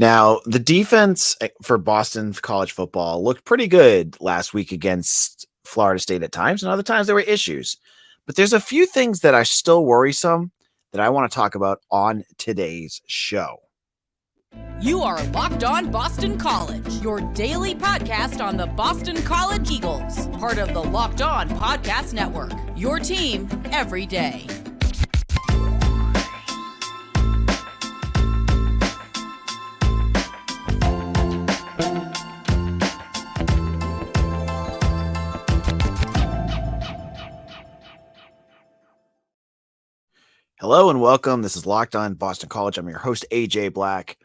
Now, the defense for Boston college football looked pretty good last week against Florida State at times, and other times there were issues. But there's a few things that are still worrisome that I want to talk about on today's show. You are Locked On Boston College, your daily podcast on the Boston College Eagles, part of the Locked On Podcast Network, your team every day. Hello and welcome. This is Locked On Boston College. I'm your host, AJ Black.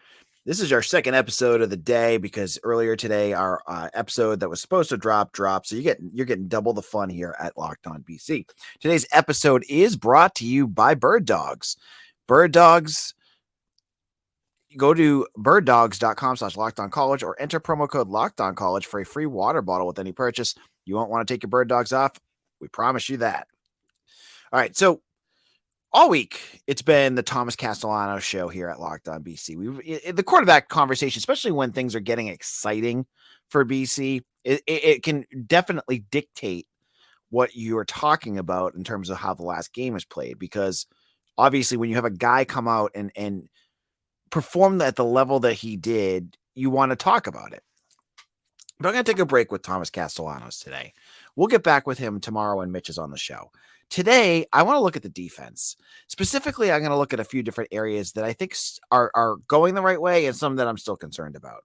This is our second episode of the day because earlier today our episode that was supposed to dropped. So you're getting double the fun here at Locked On BC. Today's episode is brought to you by Birddogs. Birddogs. Go to birddogs.com/lockedoncollege or enter promo code LockedOnCollege for a free water bottle with any purchase. You won't want to take your bird dogs off. We promise you that. All right, so all week, it's been the Thomas Castellano show here at Locked On BC. The quarterback conversation, especially when things are getting exciting for BC, it can definitely dictate what you're talking about in terms of how the last game is played. Because obviously, when you have a guy come out and perform at the level that he did, you want to talk about it. But I'm going to take a break with Thomas Castellanos today. We'll get back with him tomorrow when Mitch is on the show. Today, I want to look at the defense. Specifically, I'm going to look at a few different areas that I think are going the right way and some that I'm still concerned about.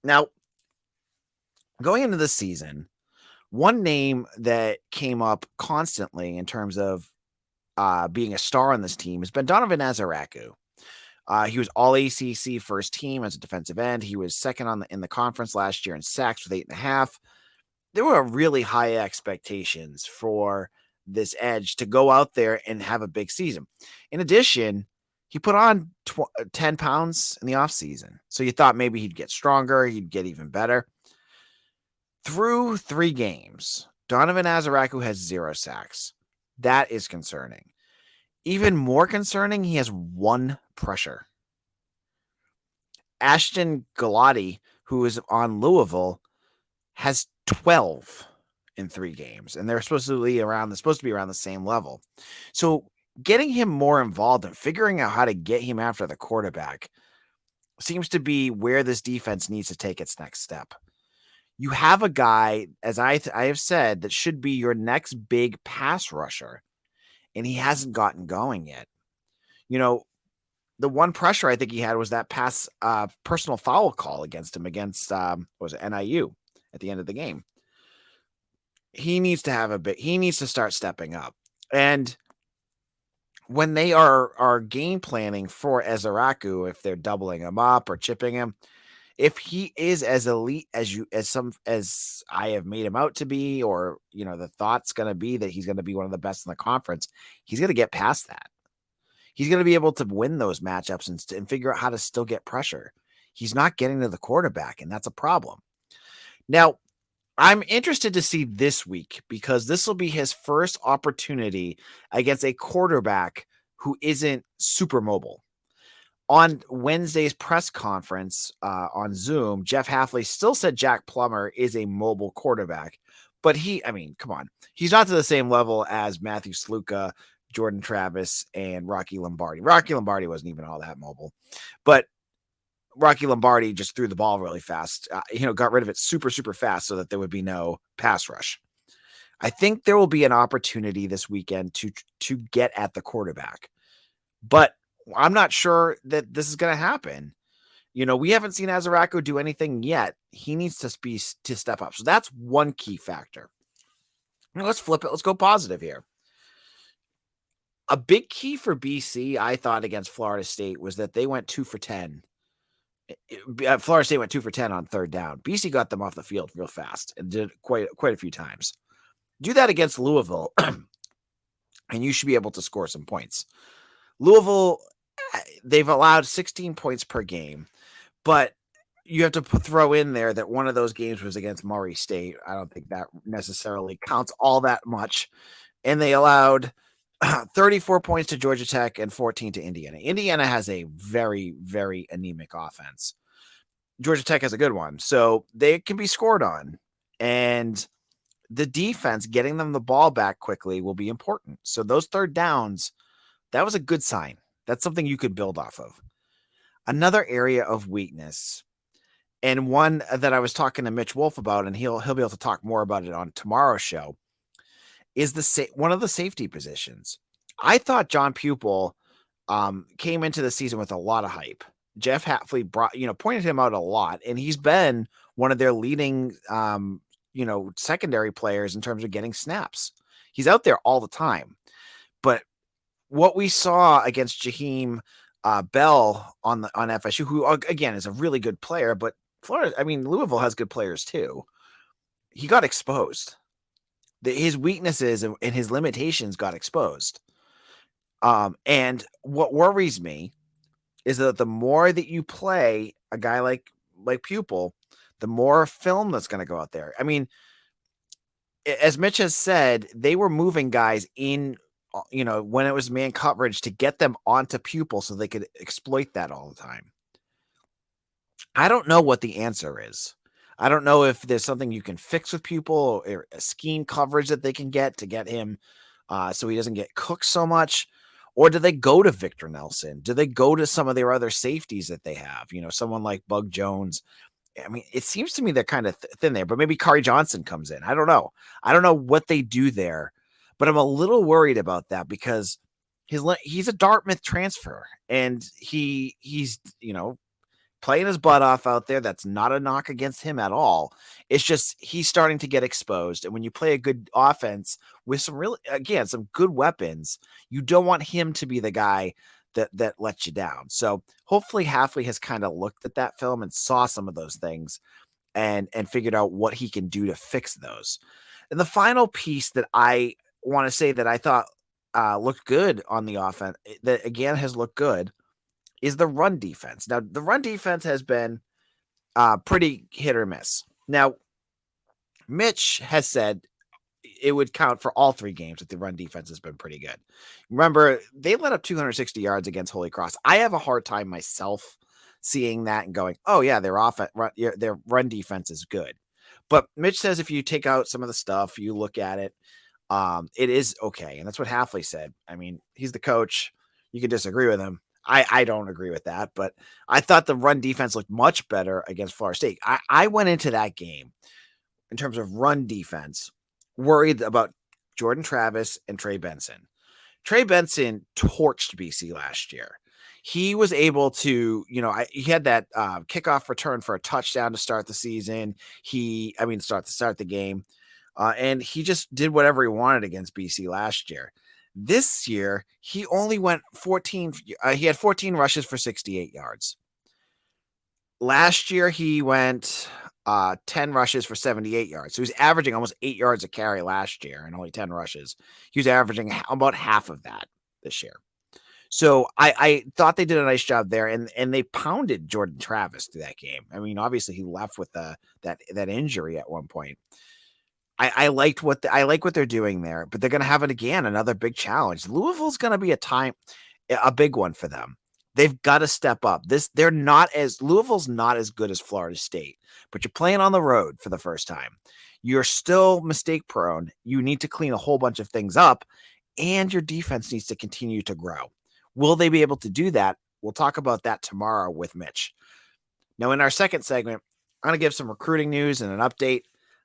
Now, going into this season, one name that came up constantly in terms of being a star on this team has been Donovan Ezeiruaku. He was all ACC first team as a defensive end. He was second in the conference last year in sacks with 8.5. There were really high expectations for this edge to go out there and have a big season. In addition, he put on 10 pounds in the offseason. So you thought maybe he'd get stronger, he'd get even better. Through 3 games, Donovan Ezeiruaku has 0 sacks. That is concerning. Even more concerning, he has 1 pressure. Ashton Galati, who is on Louisville, has 12 in 3 games, and they're supposed to be around the same level. So getting him more involved and figuring out how to get him after the quarterback seems to be where this defense needs to take its next step. You have a guy, as I have said, that should be your next big pass rusher, and he hasn't gotten going yet. You know, the one pressure I think he had was that pass personal foul call against him against NIU at the end of the game. He needs to start stepping up. And when they are game planning for Ezeiruaku, if they're doubling him up or chipping him, if he is as elite as I have made him out to be, or the thought's going to be that he's going to be one of the best in the conference, he's going to get past that. He's going to be able to win those matchups and figure out how to still get pressure. He's not getting to the quarterback, and that's a problem. Now, I'm interested to see this week because this will be his first opportunity against a quarterback who isn't super mobile. On Wednesday's press conference on Zoom, Jeff Hafley still said Jack Plummer is a mobile quarterback, but come on. He's not to the same level as Matthew Sluka, Jordan Travis, and Rocky Lombardi. Rocky Lombardi wasn't even all that mobile, but Rocky Lombardi just threw the ball really fast, got rid of it super, super fast so that there would be no pass rush. I think there will be an opportunity this weekend to get at the quarterback, but I'm not sure that this is going to happen. We haven't seen Ezeiruaku do anything yet. He needs to step up. So that's one key factor. Now let's flip it. Let's go positive here. A big key for BC, I thought, against Florida State was that they went 2 for 10. Florida State went 2 for 10 on third down. BC got them off the field real fast and did quite a few times. Do that against Louisville, and you should be able to score some points. Louisville, they've allowed 16 points per game, but you have to throw in there that one of those games was against Murray State. I don't think that necessarily counts all that much. And they allowed 34 points to Georgia Tech and 14 to Indiana. Indiana has a very, very anemic offense. Georgia Tech has a good one, so they can be scored on. And the defense, getting them the ball back quickly, will be important. So those third downs, that was a good sign. That's something you could build off of. Another area of weakness, and one that I was talking to Mitch Wolf about, and he'll be able to talk more about it on tomorrow's show, is one of the safety positions. I thought John Pupil came into the season with a lot of hype. Jeff Hafley pointed him out a lot, and he's been one of their leading secondary players in terms of getting snaps. He's out there all the time. But what we saw against Jaheim Bell on FSU, who again is a really good player, but Louisville has good players too. He got exposed. His weaknesses and his limitations got exposed. And what worries me is that the more that you play a guy like Pupil, the more film that's going to go out there. I mean, as Mitch has said, they were moving guys in, when it was man coverage to get them onto Pupil so they could exploit that all the time. I don't know what the answer is. I don't know if there's something you can fix with Pupil or a scheme coverage that they can get to get him so he doesn't get cooked so much. Or do they go to Victor Nelson? Do they go to some of their other safeties that they have? Someone like Bug Jones. I mean, it seems to me they're kind of thin there, but maybe Kari Johnson comes in. I don't know. I don't know what they do there, but I'm a little worried about that because he's a Dartmouth transfer and he's playing his butt off out there. That's not a knock against him at all. It's just he's starting to get exposed. And when you play a good offense with some good weapons, you don't want him to be the guy that lets you down. So hopefully Hafley has kind of looked at that film and saw some of those things and figured out what he can do to fix those. And the final piece that I want to say that I thought looked good on the offense, that again has looked good, is the run defense. Now, the run defense has been pretty hit or miss. Now, Mitch has said it would count for all 3 games that the run defense has been pretty good. Remember, they let up 260 yards against Holy Cross. I have a hard time myself seeing that and going, oh, yeah, their run defense is good. But Mitch says if you take out some of the stuff, you look at it, it is okay. And that's what Hafley said. I mean, he's the coach. You can disagree with him. I don't agree with that, but I thought the run defense looked much better against Florida State. I went into that game in terms of run defense worried about Jordan Travis and Trey Benson. Trey Benson torched BC last year. He was able to, he had that kickoff return for a touchdown to start the season. Start the game. And he just did whatever he wanted against BC last year. This year, he only went 14. He had 14 rushes for 68 yards. Last year, he went 10 rushes for 78 yards. So he was averaging almost 8 yards a carry last year and only 10 rushes. He was averaging about half of that this year. So I thought they did a nice job there, and they pounded Jordan Travis through that game. I mean, obviously he left with that injury at one point. I like what they're doing there, but they're going to have it again, another big challenge. Louisville's going to be a big one for them. They've got to step up. Louisville's not as good as Florida State, but you're playing on the road for the first time. You're still mistake prone. You need to clean a whole bunch of things up, and your defense needs to continue to grow. Will they be able to do that? We'll talk about that tomorrow with Mitch. Now, in our second segment, I'm going to give some recruiting news and an update.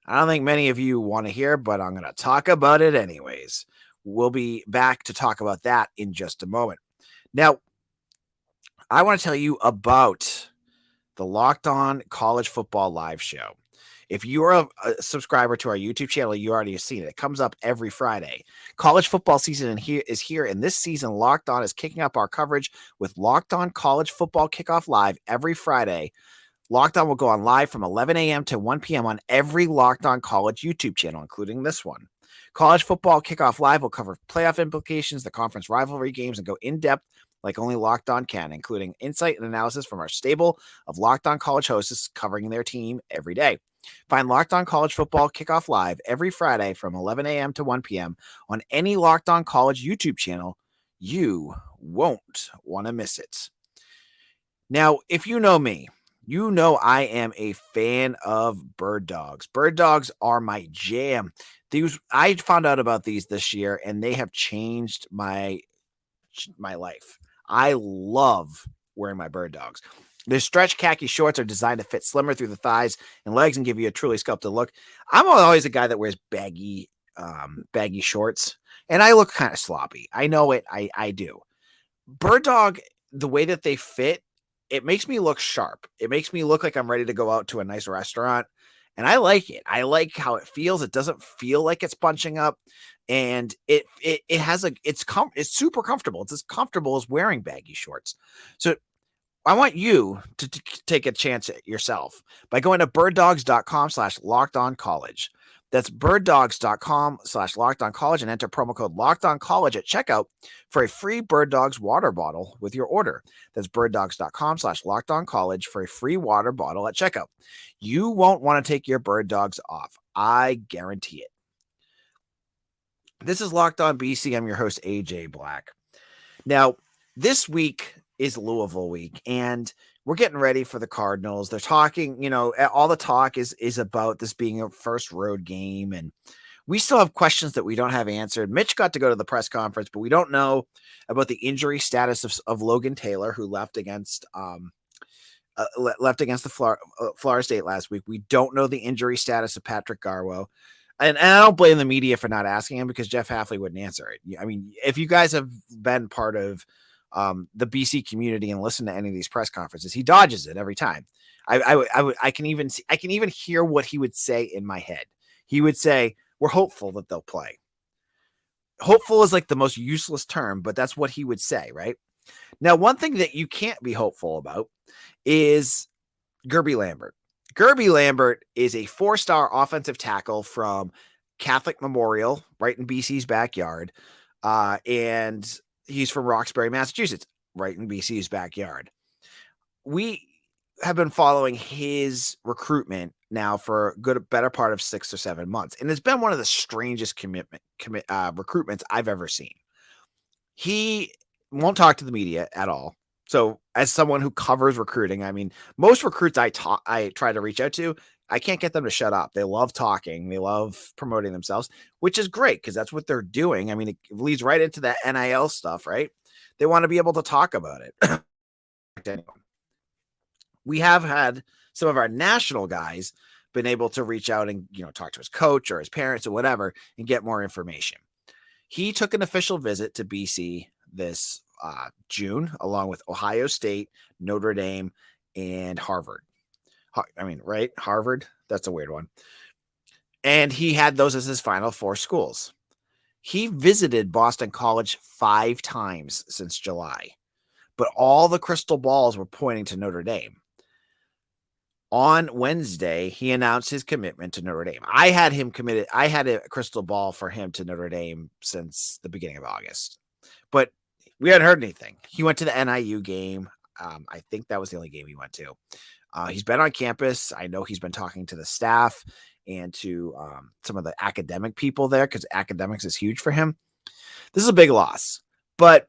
I don't think many of you want to hear, but I'm going to talk about it anyways. We'll be back to talk about that in just a moment. Now, I want to tell you about the Locked On College Football Live Show. If you are a subscriber to our YouTube channel, you already have seen it. It comes up every Friday. College football season is here, and this season, Locked On is kicking up our coverage with Locked On College Football Kickoff Live every Friday. Locked On will go on live from 11 a.m. to 1 p.m. on every Locked On College YouTube channel, including this one. College Football Kickoff Live will cover playoff implications, the conference rivalry games, and go in-depth like only Locked On can, including insight and analysis from our stable of Locked On College hosts covering their team every day. Find Locked On College Football Kickoff Live every Friday from 11 a.m. to 1 p.m. on any Locked On College YouTube channel. You won't want to miss it. Now, if you know me, you know I am a fan of Bird Dogs. Bird Dogs are my jam. I found out about these this year, and they have changed my life. I love wearing my Bird Dogs. Their stretch khaki shorts are designed to fit slimmer through the thighs and legs and give you a truly sculpted look. I'm always a guy that wears baggy shorts, and I look kind of sloppy. I know it. I do. Bird Dog, the way that they fit, it makes me look sharp. It makes me look like I'm ready to go out to a nice restaurant, and I like it. I like how it feels. It doesn't feel like it's bunching up, and it's super comfortable. It's as comfortable as wearing baggy shorts. So I want you to take a chance at yourself by going to birddogs.com/lockedoncollege. That's birddogs.com/lockedoncollege and enter promo code lockedoncollege at checkout for a free Bird Dogs water bottle with your order. That's birddogs.com/lockedoncollege for a free water bottle at checkout. You won't want to take your Bird Dogs off. I guarantee it. This is Locked On BC. I'm your host, AJ Black. Now, this week is Louisville week, and we're getting ready for the Cardinals. They're talking, all the talk is about this being a first road game, and we still have questions that we don't have answered. Mitch got to go to the press conference, but we don't know about the injury status of Logan Taylor, who left against the Florida State last week. We don't know the injury status of Patrick Garwo. And I don't blame the media for not asking him, because Jeff Hafley wouldn't answer it. I mean, if you guys have been part of the BC community and listen to any of these press conferences, he dodges it every time. I can even hear what he would say in my head. He would say, "We're hopeful that they'll play." Hopeful is like the most useless term, but that's what he would say, right? Now, one thing that you can't be hopeful about is Gerby Lambert. Gerby Lambert is a 4-star offensive tackle from Catholic Memorial, right in BC's backyard. And he's from Roxbury, Massachusetts, right in BC's backyard. We have been following his recruitment now for a better part of 6 or 7 months. And it's been one of the strangest recruitments I've ever seen. He won't talk to the media at all. So as someone who covers recruiting, I mean, most recruits I try to reach out to, I can't get them to shut up. They love talking. They love promoting themselves, which is great because that's what they're doing. I mean, it leads right into that NIL stuff, right? They want to be able to talk about it. We have had some of our national guys been able to reach out and, talk to his coach or his parents or whatever and get more information. He took an official visit to BC this June, along with Ohio State, Notre Dame, and Harvard. Right? Harvard? That's a weird one. And he had those as his final 4 schools. He visited Boston College 5 times since July, but all the crystal balls were pointing to Notre Dame. On Wednesday, he announced his commitment to Notre Dame. I had him committed. I had a crystal ball for him to Notre Dame since the beginning of August, but we hadn't heard anything. He went to the NIU game. I think that was the only game he went to. He's been on campus. I know he's been talking to the staff and to some of the academic people there, because academics is huge for him. This is a big loss, but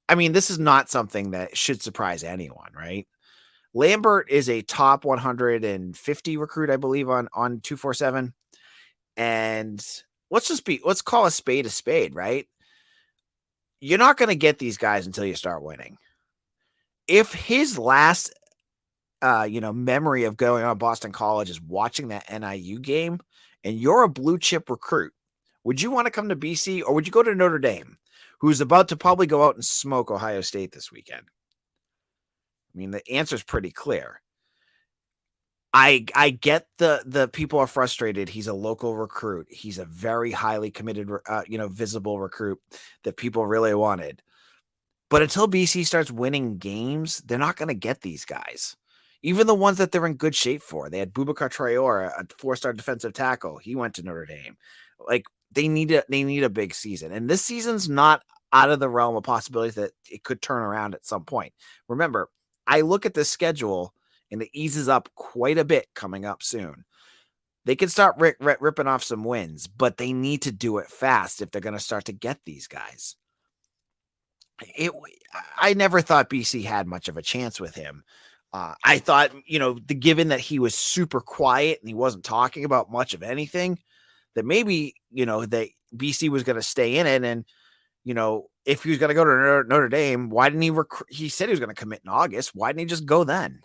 I mean, this is not something that should surprise anyone, right? Lambert is a top 150 recruit, I believe, on 247. And let's call a spade, right? You're not going to get these guys until you start winning. If his last, memory of going on Boston College is watching that NIU game, and you're a blue chip recruit, would you want to come to BC, or would you go to Notre Dame, who's about to probably go out and smoke Ohio State this weekend? I mean, the answer is pretty clear. I get the people are frustrated. He's a local recruit. He's a very highly committed, visible recruit that people really wanted. But until BC starts winning games, they're not going to get these guys. Even the ones that they're in good shape for. They had Boubacar Traore, a 4-star defensive tackle. He went to Notre Dame. Like, they need a big season. And this season's not out of the realm of possibilities that it could turn around at some point. Remember, I look at this schedule, and it eases up quite a bit coming up soon. They can start ripping off some wins, but they need to do it fast if they're going to start to get these guys. I never thought BC had much of a chance with him. I thought, given that he was super quiet and he wasn't talking about much of anything, that maybe, that BC was going to stay in it. And, if he was going to go to Notre Dame, why didn't he said he was going to commit in August. Why didn't he just go then?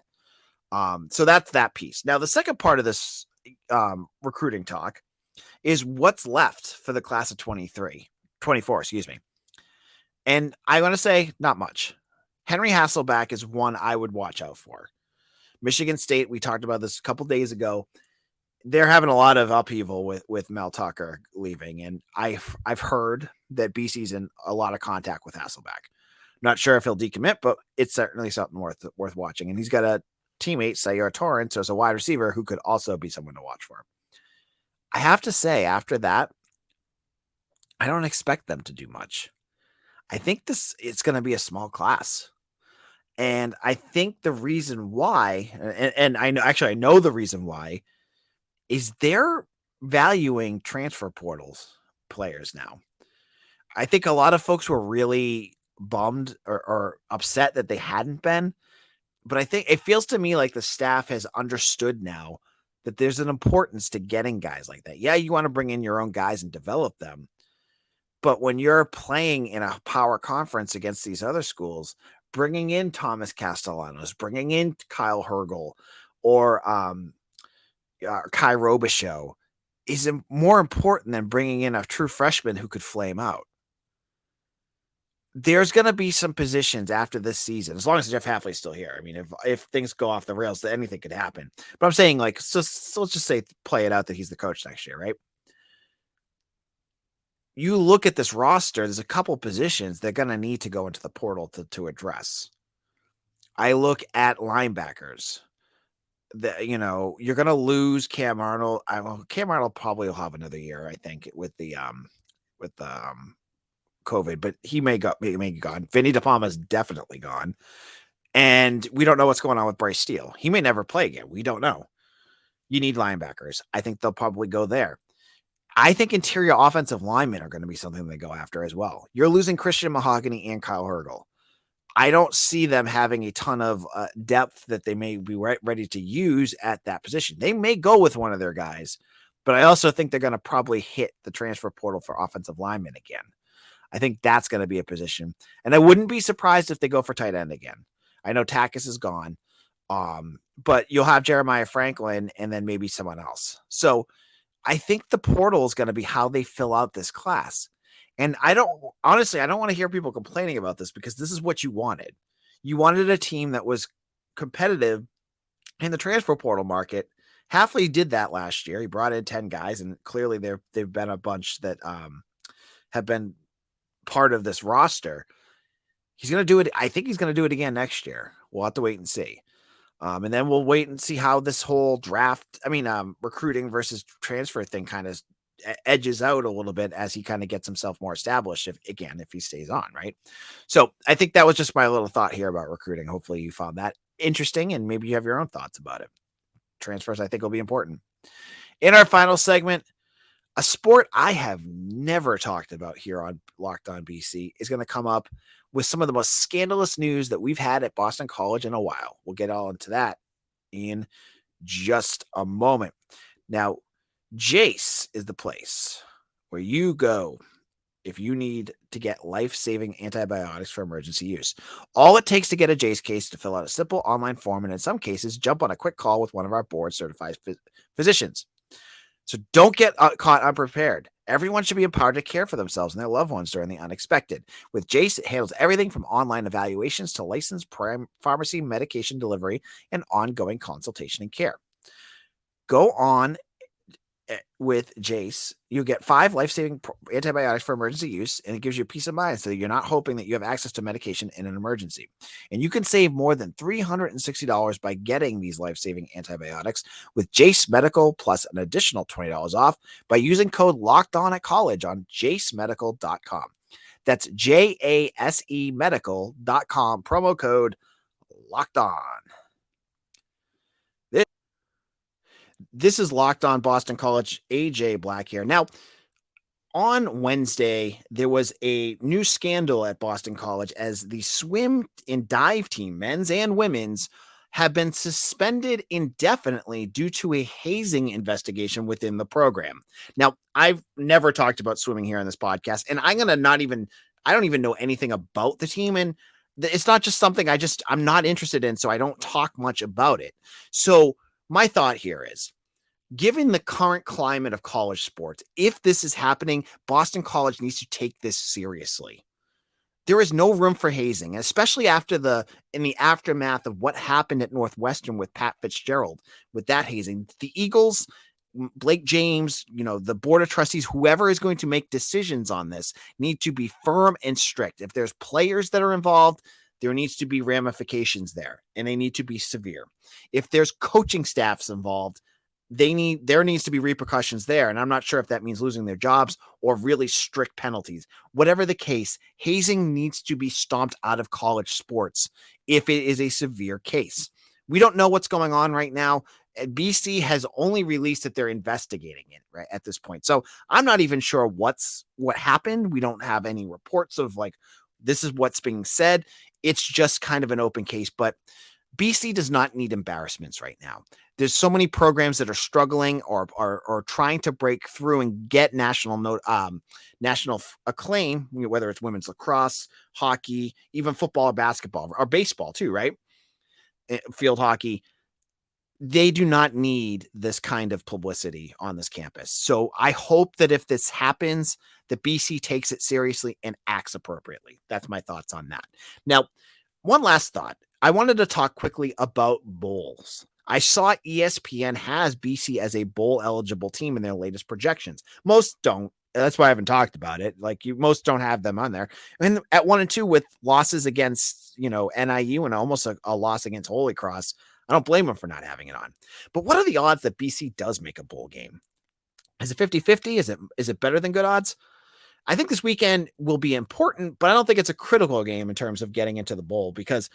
So that's that piece. Now, the second part of this recruiting talk is what's left for the class of 24, excuse me. And I want to say not much. Henry Hasselback is one I would watch out for. Michigan State, we talked about this a couple days ago. They're having a lot of upheaval with Mel Tucker leaving, and I've heard that BC's in a lot of contact with Hasselback. Not sure if he'll decommit, but it's certainly something worth watching. And he's got a teammate, Sayur Torrance, as a wide receiver who could also be someone to watch for. I have to say, after that, I don't expect them to do much. I think it's going to be a small class. And I think the reason why, and I know the reason why, is they're valuing transfer portals players now. I think a lot of folks were really bummed or upset that they hadn't been. But I think it feels to me like the staff has understood now that there's an importance to getting guys like that. Yeah, you want to bring in your own guys and develop them. But when you're playing in a power conference against these other schools, bringing in Thomas Castellanos, bringing in Kyle Hergel or Kai Robichaux is more important than bringing in a true freshman who could flame out. There's going to be some positions after this season, as long as Jeff Hafley's still here. I mean, if things go off the rails, then anything could happen. But I'm saying, so let's just say play it out that he's the coach next year, right? You look at this roster, there's a couple positions they're going to need to go into the portal to address. I look at linebackers. You're going to lose Cam Arnold. Cam Arnold probably will have another year, I think, with the COVID, but he may be gone. Vinny DePalma is definitely gone. And we don't know what's going on with Bryce Steele. He may never play again. We don't know. You need linebackers. I think they'll probably go there. I think interior offensive linemen are going to be something they go after as well. You're losing Christian Mahogany and Kyle Hergel. I don't see them having a ton of depth that they may be ready to use at that position. They may go with one of their guys, but I also think they're going to probably hit the transfer portal for offensive linemen again. I think that's going to be a position. And I wouldn't be surprised if they go for tight end again. I know Takis is gone, but you'll have Jeremiah Franklin and then maybe someone else. So I think the portal is going to be how they fill out this class. And I don't want to hear people complaining about this because this is what you wanted. You wanted a team that was competitive in the transfer portal market. Hafley did that last year. He brought in 10 guys, and clearly they've been a bunch that have been part of this roster. He's going to do it. I think he's going to do it again next year. We'll have to wait and see. And then we'll wait and see how this whole recruiting versus transfer thing kind of edges out a little bit as he kind of gets himself more established if he stays on, right? So I think that was just my little thought here about recruiting. Hopefully you found that interesting and maybe you have your own thoughts about it. Transfers, I think, will be important. In our final segment, a sport I have never talked about here on Locked On BC is going to come up with some of the most scandalous news that we've had at Boston College in a while. We'll get all into that in just a moment. Now, Jase is the place where you go if you need to get life-saving antibiotics for emergency use. All it takes to get a Jase case to fill out a simple online form, and in some cases, jump on a quick call with one of our board-certified physicians. So don't get caught unprepared. Everyone should be empowered to care for themselves and their loved ones during the unexpected. With Jase, it handles everything from online evaluations to licensed pharmacy medication delivery and ongoing consultation and care. Go on with Jase. You get 5 life-saving antibiotics for emergency use, and it gives you peace of mind so that you're not hoping that you have access to medication in an emergency. And you can save more than $360 by getting these life-saving antibiotics with Jase Medical plus an additional $20 off by using code LOCKEDON at college on jasemedical.com. That's JASE medical.com, promo code LOCKEDON. This is Locked On Boston College, AJ Black here. Now, on Wednesday, there was a new scandal at Boston College as the swim and dive team, men's and women's, have been suspended indefinitely due to a hazing investigation within the program. Now, I've never talked about swimming here on this podcast, and I don't even know anything about the team, and it's not just something I'm not interested in, so I don't talk much about it. So my thought here is, given the current climate of college sports, if this is happening, Boston College needs to take this seriously. There is no room for hazing, especially in the aftermath of what happened at Northwestern with Pat Fitzgerald with that hazing. The Eagles, Blake James, the board of trustees, whoever is going to make decisions on this, need to be firm and strict. If there's players that are involved, there needs to be ramifications there, and they need to be severe. If there's coaching staffs involved, there needs to be repercussions there. And I'm not sure if that means losing their jobs or really strict penalties. Whatever the case, hazing needs to be stomped out of college sports if it is a severe case. We don't know what's going on right now. BC has only released that they're investigating it right at this point. So I'm not even sure what happened. We don't have any reports of this is what's being said. It's just kind of an open case, but BC does not need embarrassments right now. There's so many programs that are struggling or trying to break through and get national acclaim, whether it's women's lacrosse, hockey, even football or basketball or baseball too, right? Field hockey. They do not need this kind of publicity on this campus. So I hope that if this happens, the BC takes it seriously and acts appropriately. That's my thoughts on that. Now, one last thought. I wanted to talk quickly about bowls. I saw ESPN has BC as a bowl eligible team in their latest projections. Most don't. That's why I haven't talked about it. Most don't have them on there. And at 1-2 with losses against, NIU and almost a loss against Holy Cross, I don't blame them for not having it on. But what are the odds that BC does make a bowl game? Is it 50-50? Is it better than good odds? I think this weekend will be important, but I don't think it's a critical game in terms of getting into the bowl, because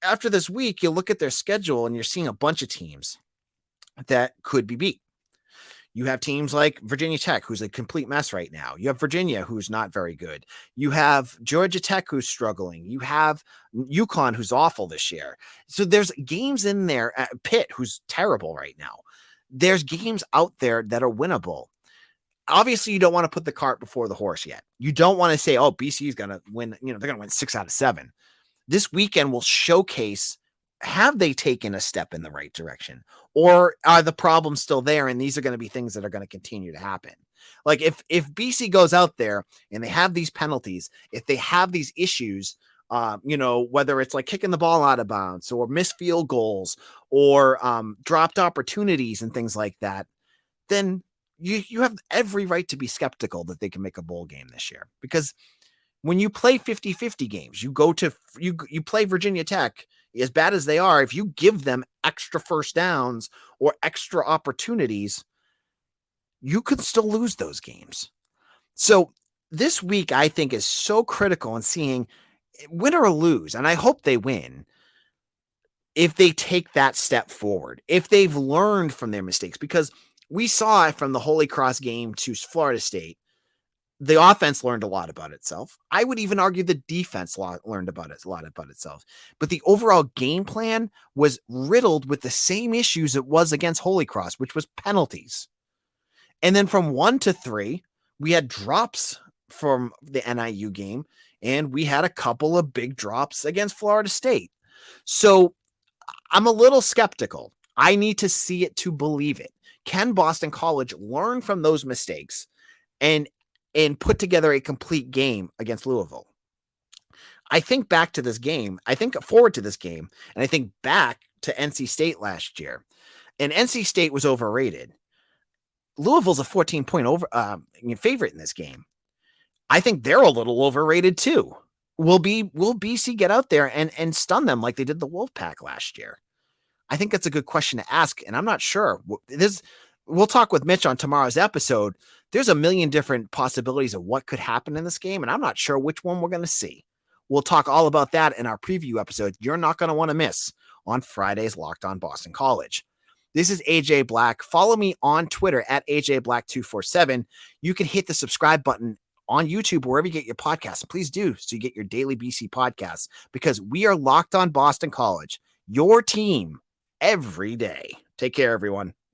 after this week, you look at their schedule and you're seeing a bunch of teams that could be beat. You have teams like Virginia Tech, who's a complete mess right now. You have Virginia, who's not very good. You have Georgia Tech, who's struggling. You have UConn, who's awful this year. So there's games in there. Pitt, who's terrible right now. There's games out there that are winnable. Obviously, you don't want to put the cart before the horse yet. You don't want to say, oh, BC is going to win. They're going to win 6 out of 7. This weekend will showcase, have they taken a step in the right direction, or are the problems still there? And these are going to be things that are going to continue to happen. If BC goes out there and they have these penalties, if they have these issues, whether it's kicking the ball out of bounds or missed field goals or dropped opportunities and things like that, then you have every right to be skeptical that they can make a bowl game this year. Because when you play 50-50 games, you play Virginia Tech, as bad as they are, if you give them extra first downs or extra opportunities, you could still lose those games. So this week, I think, is so critical in seeing, win or lose, and I hope they win, if they take that step forward, if they've learned from their mistakes. Because we saw it from the Holy Cross game to Florida State. The offense learned a lot about itself. I would even argue the defense learned a lot about itself. But the overall game plan was riddled with the same issues it was against Holy Cross, which was penalties. And then from 1-3, we had drops from the NIU game, and we had a couple of big drops against Florida State. So I'm a little skeptical. I need to see it to believe it. Can Boston College learn from those mistakes and put together a complete game against Louisville? I think back to this game. I think forward to this game, and I think back to NC State last year. And NC State was overrated. Louisville's a 14-point favorite in this game. I think they're a little overrated too. Will BC get out there and stun them like they did the Wolfpack last year? I think that's a good question to ask, and I'm not sure. We'll talk with Mitch on tomorrow's episode. There's a million different possibilities of what could happen in this game, and I'm not sure which one we're going to see. We'll talk all about that in our preview episode you're not going to want to miss on Friday's Locked On Boston College. This is AJ Black. Follow me on Twitter at AJBlack247. You can hit the subscribe button on YouTube, wherever you get your podcasts. And please do, so you get your daily BC podcasts, because we are Locked On Boston College, your team every day. Take care, everyone.